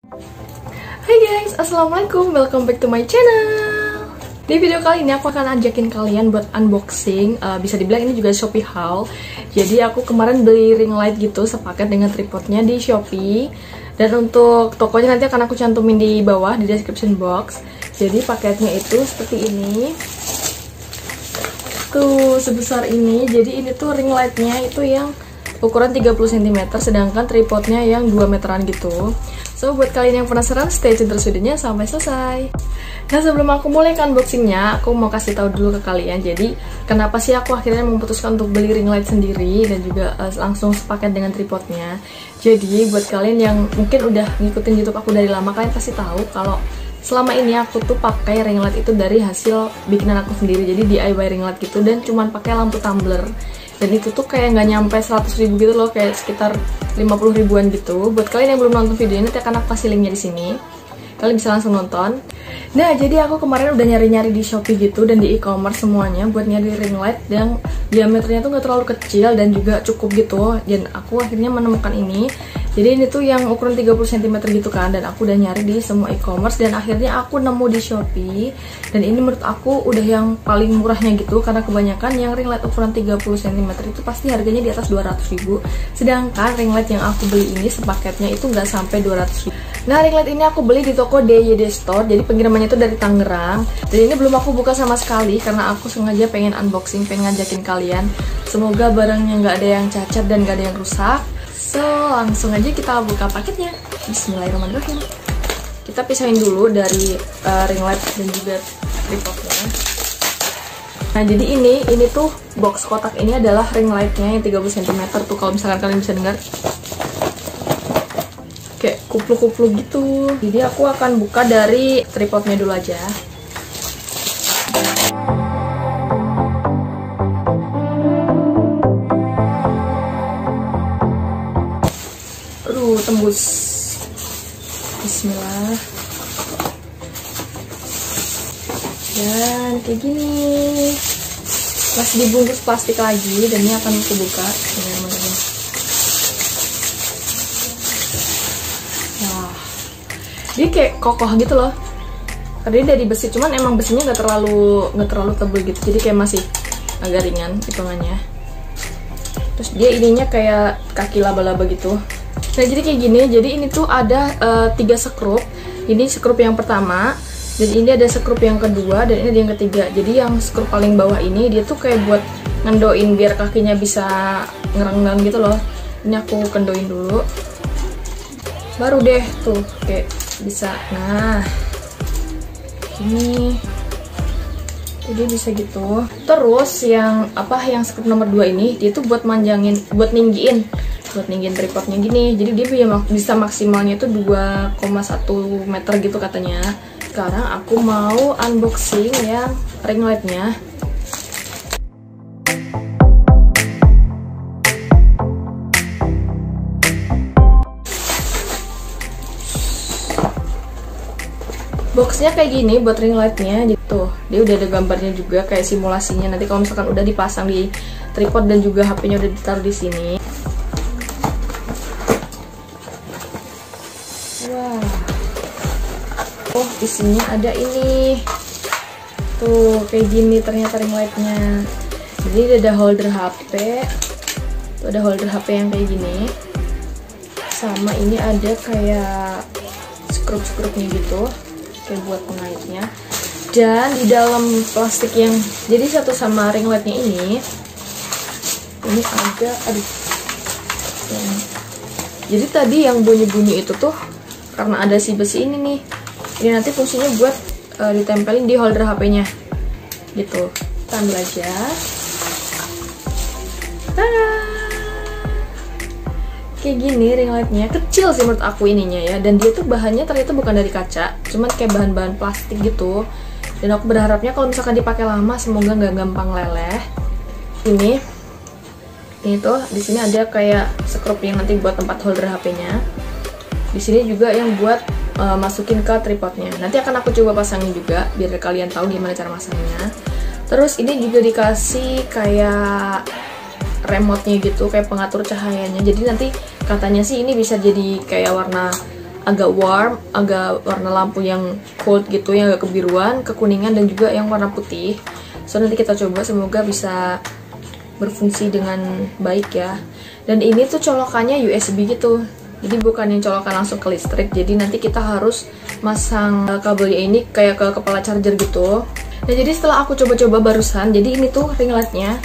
Hai guys, assalamualaikum, welcome back to my channel. Di video kali ini aku akan ajakin kalian buat unboxing. Bisa dibilang ini juga Shopee haul. Jadi aku kemarin beli ring light gitu sepaket dengan tripodnya di Shopee. Dan untuk tokonya nanti akan aku cantumin di bawah di description box. Jadi paketnya itu seperti ini. Tuh sebesar ini. Jadi ini tuh ring lightnya itu yang ukuran 30 cm, sedangkan tripodnya yang 2 meteran gitu. So, buat kalian yang penasaran, stay tune terus videonya sampai selesai. Nah, sebelum aku mulai ke unboxingnya, aku mau kasih tahu dulu ke kalian. Jadi, kenapa sih aku akhirnya memutuskan untuk beli ring light sendiri dan juga langsung sepaket dengan tripodnya. Jadi, buat kalian yang mungkin udah ngikutin YouTube aku dari lama, kalian pasti tahu kalau selama ini aku tuh pakai ring light itu dari hasil bikinan aku sendiri. Jadi DIY ring light gitu dan cuman pakai lampu tumbler. Dan itu tuh kayak nggak nyampe 100.000 gitu loh, kayak sekitar 50 ribuan gitu. Buat kalian yang belum nonton video ini, nanti akan aku kasih linknya di sini. Kalian bisa langsung nonton. Nah, jadi aku kemarin udah nyari-nyari di Shopee gitu dan di e-commerce semuanya buat nyari ring light yang diameternya tuh nggak terlalu kecil dan juga cukup gitu. Dan aku akhirnya menemukan ini. Jadi ini tuh yang ukuran 30 cm gitu kan, dan aku udah nyari di semua e-commerce dan akhirnya aku nemu di Shopee. Dan ini menurut aku udah yang paling murahnya gitu, karena kebanyakan yang ring light ukuran 30 cm itu pasti harganya di atas 200.000. Sedangkan ring light yang aku beli ini sepaketnya itu nggak sampai 200.000. Nah, ring light ini aku beli di toko DYD Store, jadi pengirimannya itu dari Tangerang. Dan ini belum aku buka sama sekali karena aku sengaja pengen unboxing, pengen ngajakin kalian. Semoga barangnya nggak ada yang cacat dan nggak ada yang rusak. So, langsung aja kita buka paketnya. Bismillahirrahmanirrahim. Kita pisahin dulu dari ring light dan juga tripodnya. Nah, jadi ini tuh box kotak ini adalah ring lightnya yang 30 cm tuh, kalau misalkan kalian bisa dengar. Kayak kupluk-kupluk gitu. Jadi aku akan buka dari tripodnya dulu aja. Tembus. Bismillah. Dan kayak gini. Masih dibungkus plastik lagi dan ini akan aku buka. Nah, dia kayak kokoh gitu loh. Karena dari besi, cuman emang besinya nggak terlalu tebal gitu. Jadi kayak masih agak ringan hitungannya. Terus dia ininya kayak kaki laba-laba gitu. Nah, jadi kayak gini. Jadi ini tuh ada 3 skrup. Ini skrup yang pertama, dan ini ada skrup yang kedua, dan ini ada yang ketiga. Jadi yang skrup paling bawah ini dia tuh kayak buat ngendoin biar kakinya bisa ngerenggang gitu loh. Ini aku kendoin dulu. Baru deh tuh kayak bisa. Nah, ini jadi bisa gitu. Terus yang skrup nomor 2 ini dia tuh buat manjangin, buat ninggiin tripodnya gini. Jadi dia bisa maksimalnya itu 2,1 meter gitu katanya. Sekarang aku mau unboxing yang ring lightnya. Boxnya kayak gini buat ring lightnya gitu. Dia udah ada gambarnya juga kayak simulasinya. Nanti kalau misalkan udah dipasang di tripod dan juga HP-nya udah ditaruh di sini. Wah. Oh, isinya ada ini. Tuh, kayak gini ternyata ring lightnya. Jadi ada holder HP. Tuh ada holder HP yang kayak gini. Sama ini ada kayak skrup-skrupnya gitu. Kayak buat pengaitnya. Dan di dalam plastik yang jadi satu sama ring lightnya ini ada, jadi tadi yang bunyi-bunyi itu tuh karena ada si besi ini nih. Ini nanti fungsinya buat ditempelin di holder HP-nya gitu. Kita ambil aja. Kayak gini ring lightnya. Kecil sih menurut aku ininya ya. Dan dia tuh bahannya ternyata bukan dari kaca, cuman kayak bahan-bahan plastik gitu. Dan aku berharapnya kalau misalkan dipakai lama, semoga nggak gampang leleh. Ini tuh di sini ada kayak skrup yang nanti buat tempat holder HP-nya. Di sini juga yang buat masukin ke tripodnya. Nanti akan aku coba pasangin juga biar kalian tahu gimana cara masangnya. Terus ini juga dikasih kayak remote-nya gitu, kayak pengatur cahayanya. Jadi nanti katanya sih ini bisa jadi kayak warna agak warm, agak warna lampu yang cold gitu, yang agak kebiruan, kekuningan, dan juga yang warna putih. So nanti kita coba, semoga bisa berfungsi dengan baik ya. Dan ini tuh colokannya USB gitu, jadi bukan yang colokan langsung ke listrik. Jadi nanti kita harus masang kabelnya ini kayak ke kepala charger gitu. Nah jadi setelah aku coba-coba barusan, jadi ini tuh ring lightnya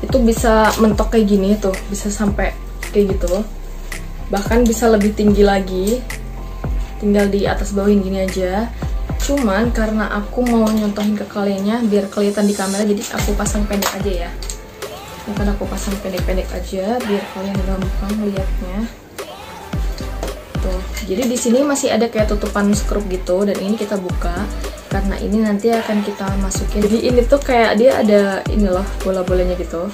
itu bisa mentok kayak gini tuh, bisa sampai kayak gitu, bahkan bisa lebih tinggi lagi. Tinggal di atas bawahin gini aja. Cuman karena aku mau nyontohin ke kaliannya biar kelihatan di kamera, jadi aku pasang pendek aja ya. Ini kan aku pasang pendek-pendek aja biar kalian gampang lihatnya. Tuh, jadi di sini masih ada kayak tutupan skrup gitu, dan ini kita buka karena ini nanti akan kita masukin. Jadi ini tuh kayak dia ada ini loh, bola-bolanya gitu.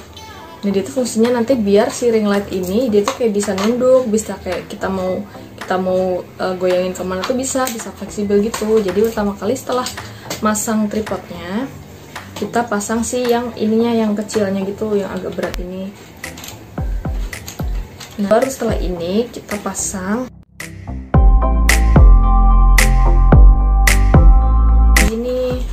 Nah dia tuh fungsinya nanti biar si ring light ini dia tuh kayak bisa nunduk, bisa kayak kita mau goyangin kemana tuh bisa fleksibel gitu. Jadi pertama kali setelah masang tripodnya, kita pasang sih yang ininya, yang kecilnya gitu, yang agak berat ini. Nah, baru setelah ini kita pasang ini.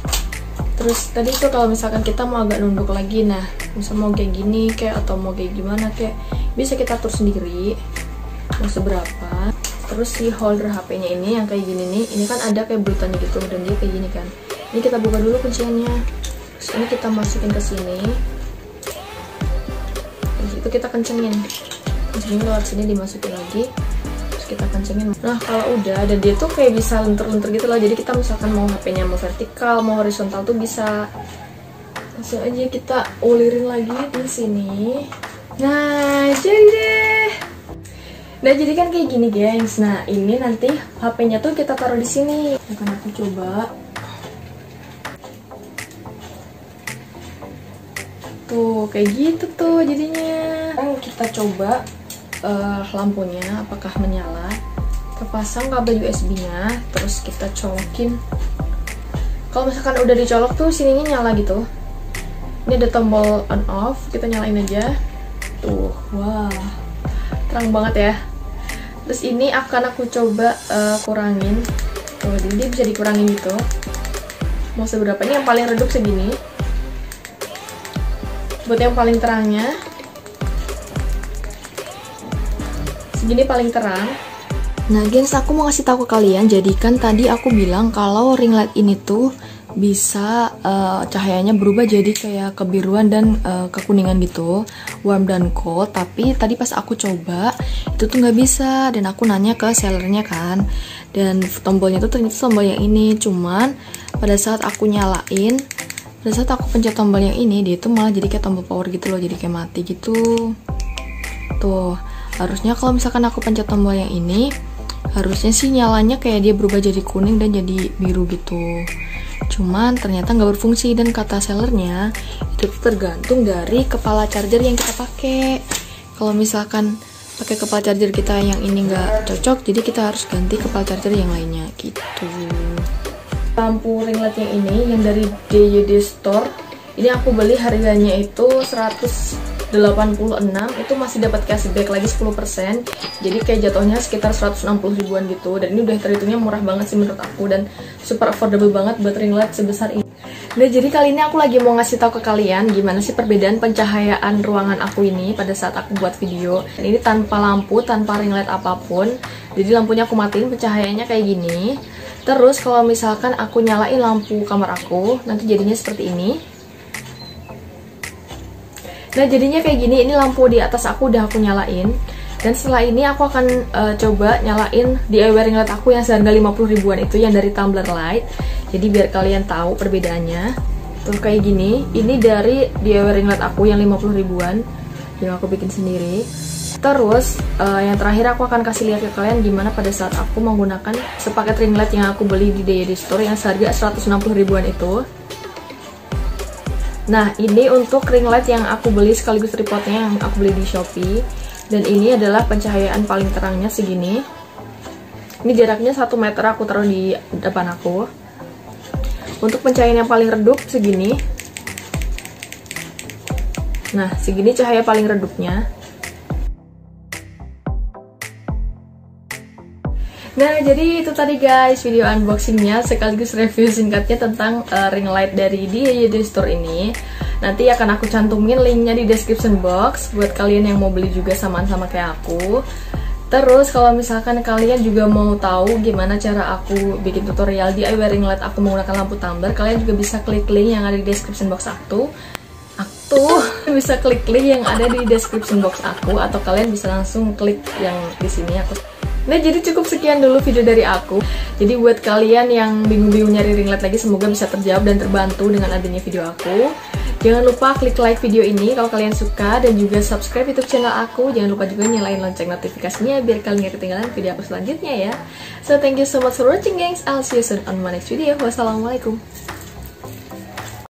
Terus tadi tuh kalau misalkan kita mau agak nunduk lagi, nah misal mau kayak gini kayak, atau mau kayak gimana kayak, bisa kita atur sendiri mau seberapa. Terus si holder HP-nya ini yang kayak gini nih, ini kan ada kayak bulutannya gitu, dan dia kayak gini kan. Ini kita buka dulu kunciannya. Terus ini kita masukin ke sini. Terus itu kita kencengin lewat sini, dimasukin lagi. Terus kita kencengin. Nah kalau udah, dan dia tuh kayak bisa lentur-lentur gitu loh. Jadi kita misalkan mau HP-nya mau vertikal, mau horizontal tuh bisa. Langsung aja kita ulirin lagi di sini. Nah jadi deh. Nah jadi kan kayak gini gengs. Nah ini nanti HP-nya tuh kita taruh di sini. Akan aku coba. Tuh kayak gitu tuh jadinya. Sekarang kita coba lampunya apakah menyala. Kita pasang kabel USB-nya, terus kita colokin. Kalau misalkan udah dicolok tuh sininya nyala gitu. Ini ada tombol on off, kita nyalain aja. Tuh, wah, terang banget ya. Terus ini akan aku coba kurangin. Tuh, jadi dia bisa dikurangin gitu. Mau seberapa? Ini yang paling redup segini. Buat yang paling terangnya, segini paling terang. Nah gengs, aku mau ngasih tahu ke kalian. Jadi kan tadi aku bilang kalau ring light ini tuh bisa cahayanya berubah jadi kayak kebiruan dan kekuningan gitu, warm dan cold. Tapi tadi pas aku coba itu tuh nggak bisa, dan aku nanya ke sellernya kan, dan tombolnya tuh ternyata tombol yang ini. Cuman pada saat aku nyalain, pada saat aku pencet tombol yang ini, dia tuh malah jadi kayak tombol power gitu loh, jadi kayak mati gitu. Tuh, harusnya kalau misalkan aku pencet tombol yang ini, harusnya sih nyalanya kayak dia berubah jadi kuning dan jadi biru gitu. Cuman ternyata nggak berfungsi, dan kata sellernya itu tergantung dari kepala charger yang kita pakai. Kalau misalkan pakai kepala charger kita yang ini nggak cocok, jadi kita harus ganti kepala charger yang lainnya gitu. Lampu ring light yang ini yang dari DYD Store, ini aku beli harganya itu 186, itu masih dapat cashback lagi 10%. Jadi kayak jatuhnya sekitar 160 ribuan gitu. Dan ini udah terhitungnya murah banget sih menurut aku, dan super affordable banget buat ring light sebesar ini. Nah jadi kali ini aku lagi mau ngasih tahu ke kalian gimana sih perbedaan pencahayaan ruangan aku ini pada saat aku buat video. Dan ini tanpa lampu, tanpa ring light apapun. Jadi lampunya aku matiin, pencahayaannya kayak gini. Terus kalau misalkan aku nyalain lampu kamar aku, nanti jadinya seperti ini. Nah jadinya kayak gini, ini lampu di atas aku udah aku nyalain. Dan setelah ini aku akan coba nyalain DIY ring light aku yang seharga 50 ribuan itu, yang dari Tumbler Light. Jadi biar kalian tahu perbedaannya. Tuh kayak gini, ini dari DIY ring light aku yang 50 ribuan yang aku bikin sendiri. Terus yang terakhir aku akan kasih lihat ke kalian gimana pada saat aku menggunakan sepaket ring light yang aku beli di DYD Store yang seharga 160 ribuan itu. Nah ini untuk ring light yang aku beli sekaligus tripodnya yang aku beli di Shopee. Dan ini adalah pencahayaan paling terangnya segini. Ini jaraknya 1 meter aku taruh di depan aku. Untuk pencahayaan yang paling redup segini. Nah segini cahaya paling redupnya. Nah, jadi itu tadi guys video unboxingnya sekaligus review singkatnya tentang ring light dari di store ini. Nanti akan aku cantumin linknya di description box buat kalian yang mau beli juga samaan sama kayak aku. Terus kalau misalkan kalian juga mau tahu gimana cara aku bikin tutorial DIY ring light aku menggunakan lampu tumbler, kalian juga bisa klik link yang ada di description box aku bisa klik link yang ada di description box aku, atau kalian bisa langsung klik yang di sini aku. Nah, jadi cukup sekian dulu video dari aku. Jadi buat kalian yang bingung-bingung nyari ring light lagi, semoga bisa terjawab dan terbantu dengan adanya video aku. Jangan lupa klik like video ini kalau kalian suka, dan juga subscribe YouTube channel aku. Jangan lupa juga nyalain lonceng notifikasinya biar kalian gak ketinggalan video aku selanjutnya ya. So thank you so much for watching, gengs. I'll see you soon on my next video. Wassalamualaikum.